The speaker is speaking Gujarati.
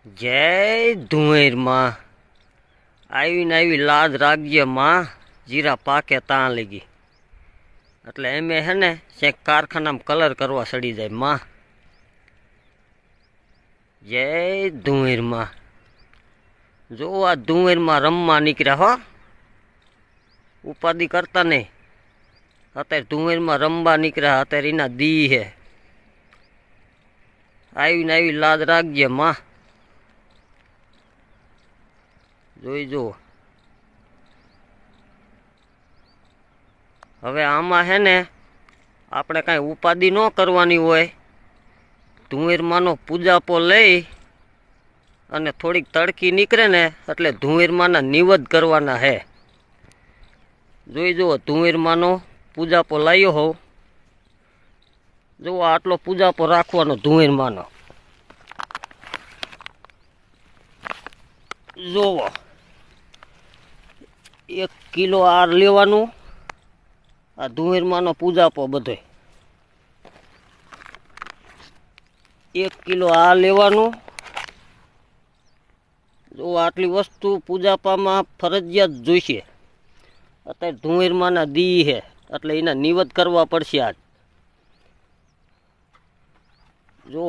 જય ધુંવેર માં આવીને આવી લાજ રાખજે માં, જીરા પાકે ત્યાં લગી. એટલે એમે હે ને ક્યાંક કારખાનામાં કલર કરવા સડી જાય માં. જય ધુંવેર માં. જો આ ધુંવેર માં રમવા નીકળ્યા હો, ઉપાધિ કરતા નહીં. અત્યારે ધુંવેર માં રમવા નીકળ્યા, અત્યારે એના દી હે. આવીને આવી લાજ રાખજે માં, જોઈ જો. હવે આમાં હે ને આપણે કાંઈ ઉપાધિ ન કરવાની હોય. ધુંવેરમાંનો પૂજાપો લઈ અને થોડીક તડકી નીકળે ને એટલે ધુંવેરમાંના નિવેદ કરવાના હે. જોઈ જુઓ, ધુંવેરમાંનો પૂજાપો લાવ્યો હોઉં. જુઓ આટલો પૂજાપો રાખવાનો ધુંવેરમાંનો. જોવો 1 કિલો આર લેવાનું. આ ધુંવેરમાંનો પૂજાપો બધો 1 કિલો આ લેવાનું. જો આટલી વસ્તુ પૂજાપામાં ફરજિયાત જોઈશે. અત્યારે ધુંવેરમાંના દી હે એટલે એના નિવેદ કરવા પડશે આજ. જો